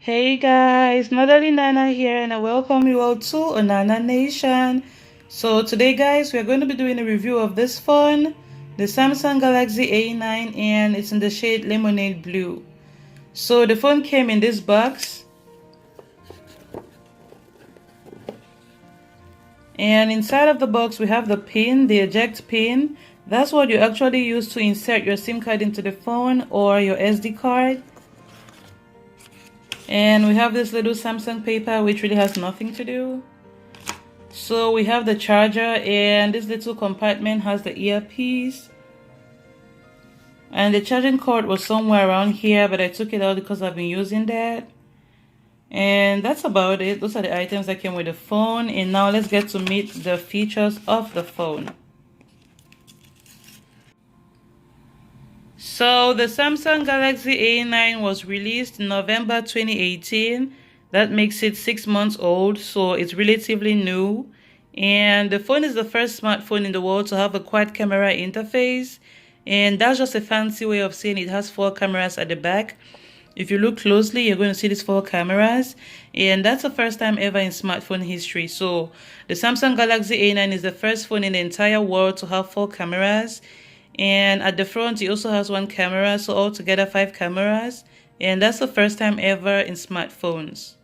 Hey guys, Motherly Nana here and I welcome you all to Onana Nation. So today guys, we're going to be doing a review of this phone, the Samsung Galaxy A9, and it's in the shade Lemonade Blue. So the phone came in this box. And inside of the box we have the pin, the eject pin. That's what you actually use to insert your SIM card into the phone or your SD card. And we have this little Samsung paper which really has nothing to do. So we have the charger, and this little compartment has the earpiece. And the charging cord was somewhere around here, but I took it out because I've been using that. And that's about it. Those are the items that came with the phone. And now let's get to meet the features of the phone. So the Samsung Galaxy A9 was released in November 2018. That makes it 6 months old, so it's relatively new. And the phone is the first smartphone in the world to have a quad camera interface. And that's just a fancy way of saying it has 4 cameras at the back. If you look closely, you're going to see these 4 cameras. And that's the first time ever in smartphone history. So the Samsung Galaxy A9 is the first phone in the entire world to have 4 cameras. And at the front, it also has 1 camera, so altogether 5 cameras. And that's the first time ever in smartphones.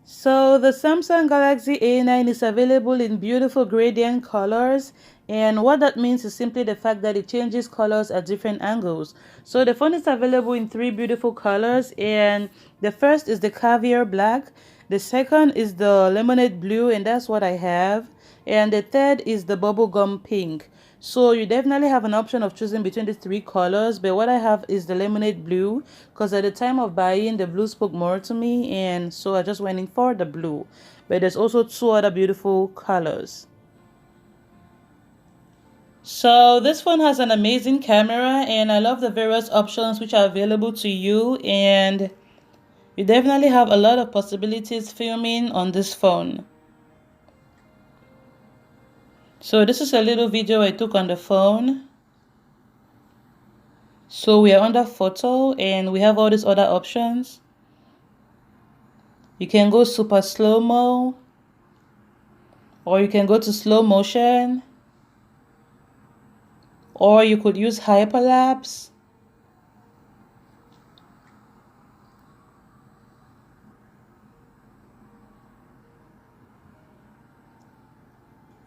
So the Samsung Galaxy A9 is available in beautiful gradient colors. And what that means is simply the fact that it changes colors at different angles. So the phone is available in 3 beautiful colors. And the first is the caviar black. The second is the lemonade blue, and that's what I have. And the third is the bubblegum pink. So you definitely have an option of choosing between these 3 colors, but what I have is the lemonade blue because at the time of buying, the blue spoke more to me, and so I just went in for the blue. But there's also 2 other beautiful colors. So this phone has an amazing camera, and I love the various options which are available to you, and you definitely have a lot of possibilities filming on this phone. So this is a little video I took on the phone. So we are under photo and we have all these other options. You can go super slow-mo, or you can go to slow motion, or you could use hyperlapse.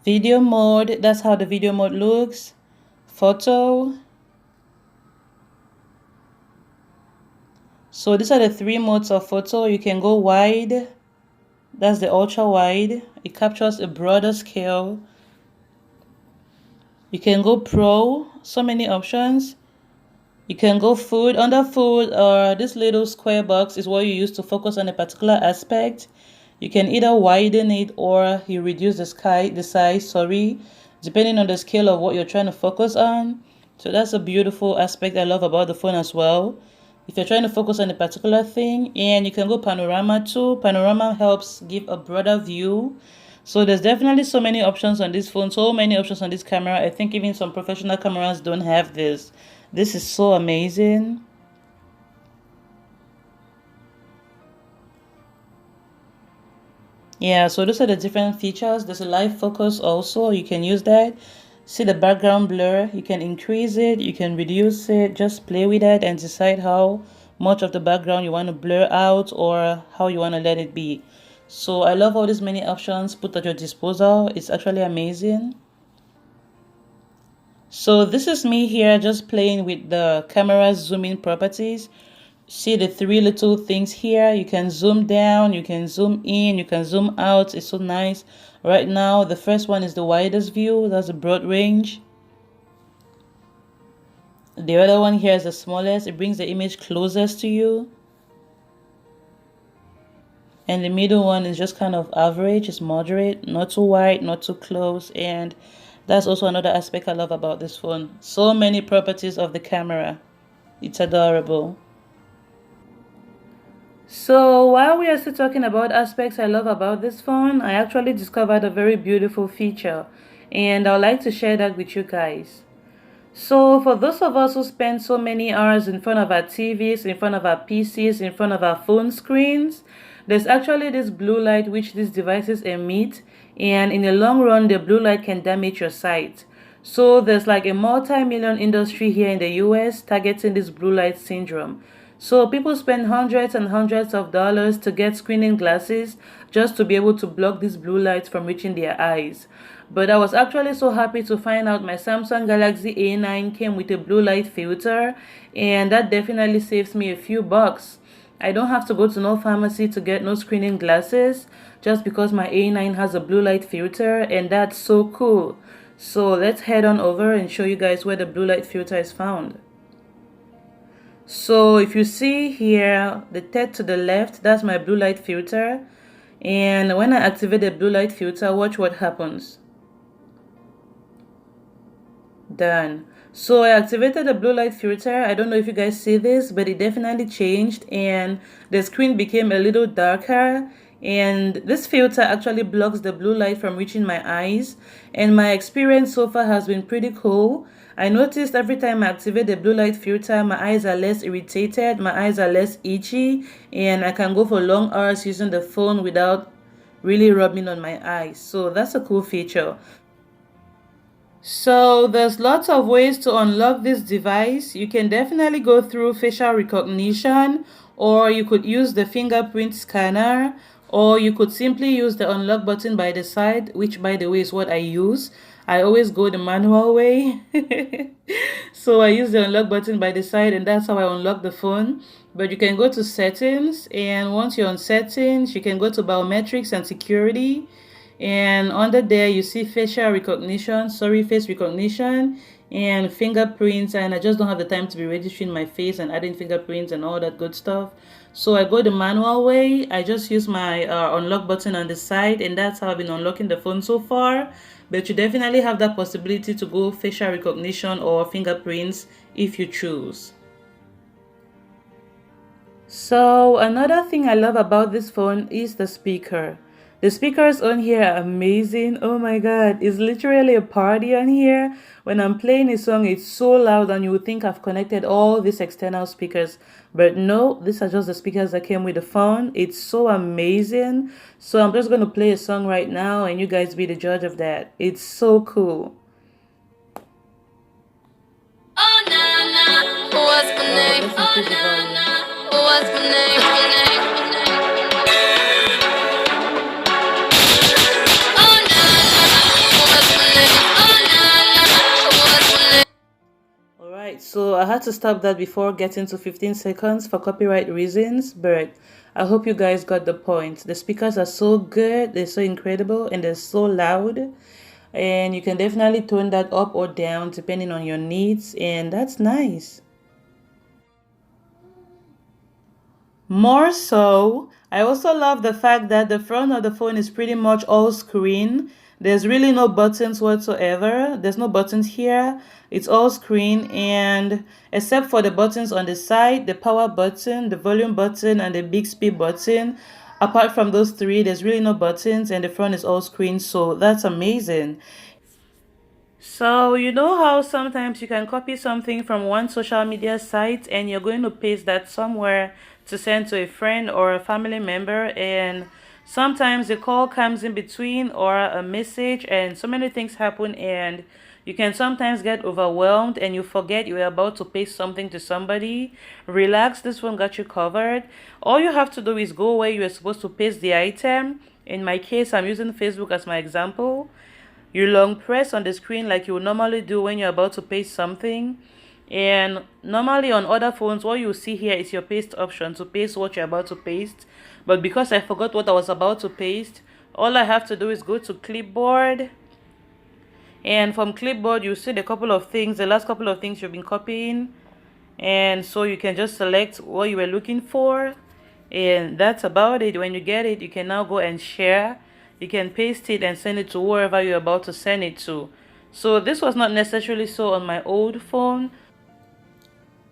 Video mode, that's how the video mode looks. Photo. So these are the 3 modes of photo. You can go wide. That's the ultra wide. It captures a broader scale. You can go pro. So many options. You can go food. Under food, this little square box is what you use to focus on a particular aspect. You can either widen it or you reduce the size, depending on the scale of what you're trying to focus on. So that's a beautiful aspect I love about the phone as well. If you're trying to focus on a particular thing, and you can go panorama too. Panorama helps give a broader view. So there's definitely so many options on this phone, so many options on this camera. I think even some professional cameras don't have this. This is so amazing. Yeah, so those are the different features. There's a live focus also. You can use that. See the background blur. You can increase it. You can reduce it. Just play with it and decide how much of the background you want to blur out or how you want to let it be. So I love all these many options put at your disposal. It's actually amazing. So this is me here just playing with the camera's zooming properties. See the 3 little things here. You can zoom down, you can zoom in, you can zoom out. It's so nice. Right now the first one is the widest view. That's a broad range. The other one here is the smallest. It brings the image closest to you. And the middle one is just kind of average. It's moderate, not too wide, not too close. And that's also another aspect I love about this phone. So many properties of the camera. It's adorable. So while we are still talking about aspects I love about this phone, I actually discovered a very beautiful feature, and I'd like to share that with you guys. So for those of us who spend so many hours in front of our TVs, in front of our PCs, in front of our phone screens, there's actually this blue light which these devices emit, and in the long run the blue light can damage your sight. So there's like a multi-million industry here in the US targeting this blue light syndrome. So people spend hundreds and hundreds of dollars to get screening glasses just to be able to block these blue lights from reaching their eyes. But I was actually so happy to find out my Samsung Galaxy A9 came with a blue light filter, and that definitely saves me a few bucks. I don't have to go to no pharmacy to get no screening glasses just because my A9 has a blue light filter, and that's so cool. So let's head on over and show you guys where the blue light filter is found. So if you see here, the tab to the left, that's my blue light filter. And when I activate the blue light filter, watch what happens. Done. So I activated the blue light filter. I don't know if you guys see this, but it definitely changed and the screen became a little darker. And this filter actually blocks the blue light from reaching my eyes. And my experience so far has been pretty cool. I noticed every time I activate the blue light filter, my eyes are less irritated, my eyes are less itchy, and I can go for long hours using the phone without really rubbing on my eyes. So that's a cool feature. So there's lots of ways to unlock this device. You can definitely go through facial recognition, or you could use the fingerprint scanner, or you could simply use the unlock button by the side, which by the way is what I use. I always go the manual way. So I use the unlock button by the side, and that's how I unlock the phone. But you can go to settings, and once you're on settings, you can go to biometrics and security, and under there you see facial recognition, sorry, face recognition and fingerprints, and I just don't have the time to be registering my face and adding fingerprints and all that good stuff. So I go the manual way. I just use my unlock button on the side, and that's how I've been unlocking the phone so far. But you definitely have that possibility to go facial recognition or fingerprints if you choose. So another thing I love about this phone is the speaker. The speakers on here are amazing. Oh my god, it's literally a party on here. When I'm playing a song, it's so loud and you would think I've connected all these external speakers. But no, these are just the speakers that came with the phone. It's so amazing. So I'm just going to play a song right now and you guys be the judge of that. It's so cool. Oh, nah, nah. What's my name? Oh, nah, nah. What's my name? Alright, so I had to stop that before getting to 15 seconds for copyright reasons, but I hope you guys got the point. The speakers are so good, they're so incredible, and they're so loud. And you can definitely tone that up or down depending on your needs, and that's nice. More so, I also love the fact that the front of the phone is pretty much all screen. There's really no buttons whatsoever. There's no buttons here. It's all screen, and except for the buttons on the side, the power button, the volume button, and the big speed button, apart from those three, there's really no buttons, and the front is all screen, so that's amazing. So you know how sometimes you can copy something from one social media site and you're going to paste that somewhere to send to a friend or a family member, and sometimes a call comes in between or a message and so many things happen, and you can sometimes get overwhelmed and you forget you were about to paste something to somebody. Relax, this one got you covered. All you have to do is go where you were supposed to paste the item. In my case, I'm using Facebook as my example. You long press on the screen like you would normally do when you're about to paste something. And normally on other phones, what you see here is your paste option to paste what you're about to paste. But because I forgot what I was about to paste, all I have to do is go to clipboard. And from clipboard, you see the couple of things, the last couple of things you've been copying. And so you can just select what you were looking for. And that's about it. When you get it, you can now go and share. You can paste it and send it to wherever you're about to send it to. So this was not necessarily so on my old phone.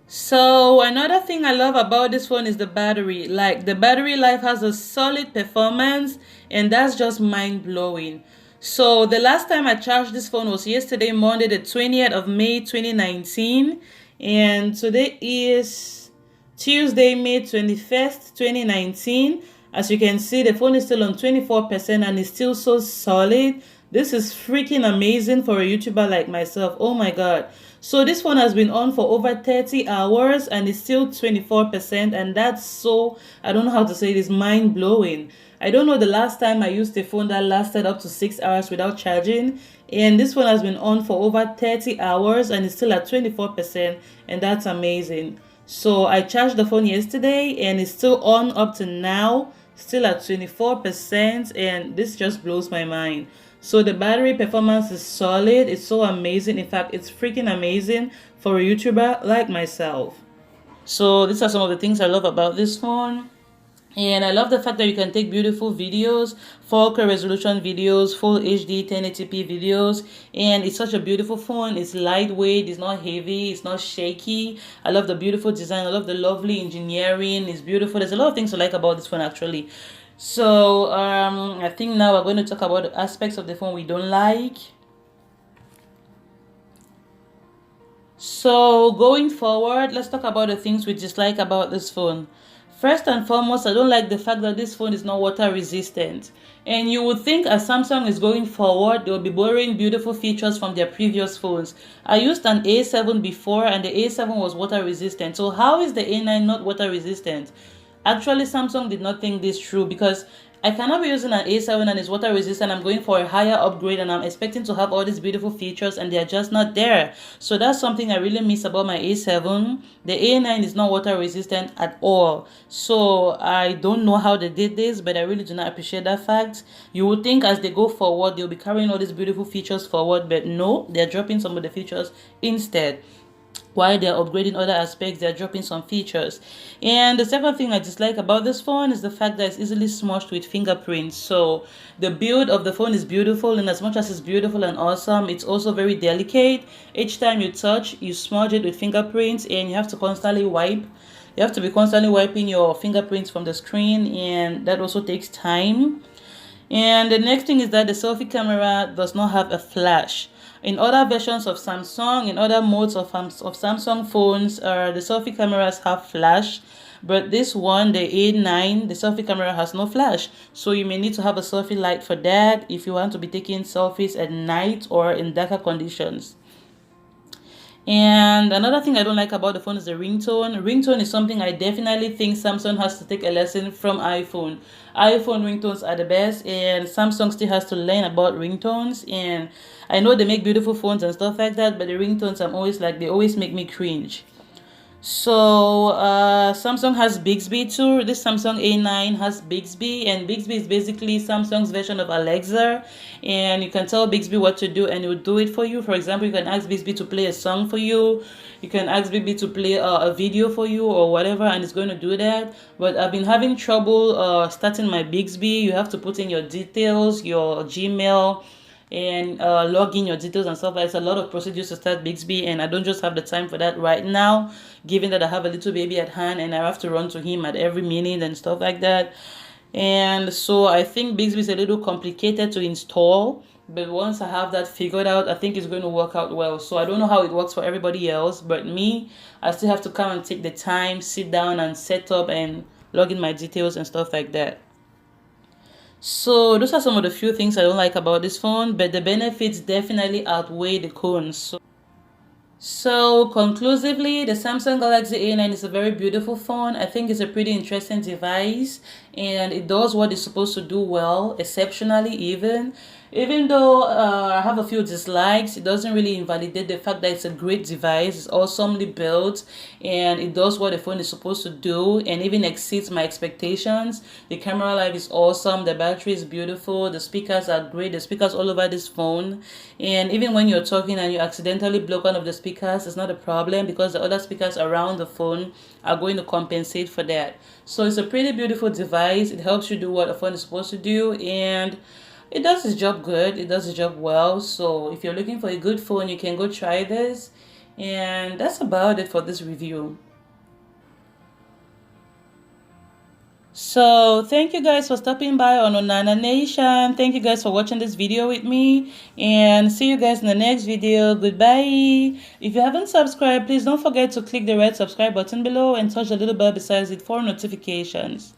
So another thing I love about this phone is the battery. Like, the battery life has a solid performance, and that's just mind-blowing. So the last time I charged this phone was yesterday, Monday, the 20th of May, 2019. And today is Tuesday, May 21st, 2019. As you can see, the phone is still on 24% and it's still so solid. This is freaking amazing for a YouTuber like myself. Oh my God. So this phone has been on for over 30 hours and it's still 24%. And that's so, I don't know how to say it, is mind blowing. I don't know the last time I used a phone that lasted up to 6 hours without charging. And this one has been on for over 30 hours and it's still at 24%. And that's amazing. So I charged the phone yesterday and it's still on up to now, still at 24%. And this just blows my mind. So the battery performance is solid. It's so amazing. In fact, it's freaking amazing for a YouTuber like myself. So these are some of the things I love about this phone. And I love the fact that you can take beautiful videos, 4K resolution videos, full HD 1080p videos. And it's such a beautiful phone. It's lightweight, it's not heavy, it's not shaky. I love the beautiful design. I love the lovely engineering. It's beautiful. There's a lot of things to like about this phone actually. So I think now we're going to talk about the aspects of the phone we don't like. So going forward, let's talk about the things we dislike about this phone. First and foremost, I don't like the fact that this phone is not water resistant. And you would think as Samsung is going forward, they'll be borrowing beautiful features from their previous phones. I used an A7 before and the A7 was water resistant. So how is the A9 not water resistant? Actually, Samsung did not think this through because I cannot be using an A7 and it's water resistant. I'm going for a higher upgrade and I'm expecting to have all these beautiful features and they're just not there. So that's something I really miss about my A7. The A9 is not water resistant at all. So I don't know how they did this, but I really do not appreciate that fact. You would think as they go forward, they'll be carrying all these beautiful features forward, but no, they're dropping some of the features instead. While they're upgrading other aspects, they're dropping some features. And the second thing I dislike about this phone is the fact that it's easily smudged with fingerprints. So the build of the phone is beautiful, and as much as it's beautiful and awesome, it's also very delicate. Each time you touch, you smudge it with fingerprints and you have to constantly wipe. You have to be constantly wiping your fingerprints from the screen, and that also takes time. And the next thing is that the selfie camera does not have a flash. In other versions of Samsung, in other modes of Samsung phones, the selfie cameras have flash. But this one, the A9, the selfie camera has no flash. So you may need to have a selfie light for that if you want to be taking selfies at night or in darker conditions. And another thing I don't like about the phone is the ringtone. Ringtone is something I definitely think Samsung has to take a lesson from iPhone. iPhone ringtones are the best, and Samsung still has to learn about ringtones. And I know they make beautiful phones and stuff like that, but the ringtones, I'm always like, they always make me cringe. So Samsung has Bixby too. This Samsung A9 has Bixby, and Bixby is basically Samsung's version of Alexa, and you can tell Bixby what to do and it will do it for you. For example, you can ask Bixby to play a song for you, you can ask Bixby to play a video for you or whatever, and it's going to do that. But I've been having trouble starting my Bixby. You have to put in your details, your Gmail, and log in your details and stuff like that. It's a lot of procedures to start Bixby, and I don't just have the time for that right now, given that I have a little baby at hand and I have to run to him at every minute and stuff like that. And so I think Bixby is a little complicated to install, but once I have that figured out, I think it's going to work out well. So I don't know how it works for everybody else, but me, I still have to come and take the time, sit down and set up and log in my details and stuff like that. So those are some of the few things I don't like about this phone, but the benefits definitely outweigh the cons. So conclusively, the Samsung Galaxy A9 is a very beautiful phone. I think it's a pretty interesting device and it does what it's supposed to do well, exceptionally even. Even though I have a few dislikes, it doesn't really invalidate the fact that it's a great device. It's awesomely built and it does what the phone is supposed to do and even exceeds my expectations. The camera life is awesome, the battery is beautiful, the speakers are great, the speakers all over this phone. And even when you're talking and you accidentally block one of the speakers, it's not a problem because the other speakers around the phone are going to compensate for that. So it's a pretty beautiful device. It helps you do what a phone is supposed to do, and it does its job good. It does its job well. So if you're looking for a good phone, you can go try this. And that's about it for this review. So thank you guys for stopping by on Onana Nation. Thank you guys for watching this video with me, and see you guys in the next video. Goodbye. If you haven't subscribed, please don't forget to click the red subscribe button below and touch the little bell beside it for notifications.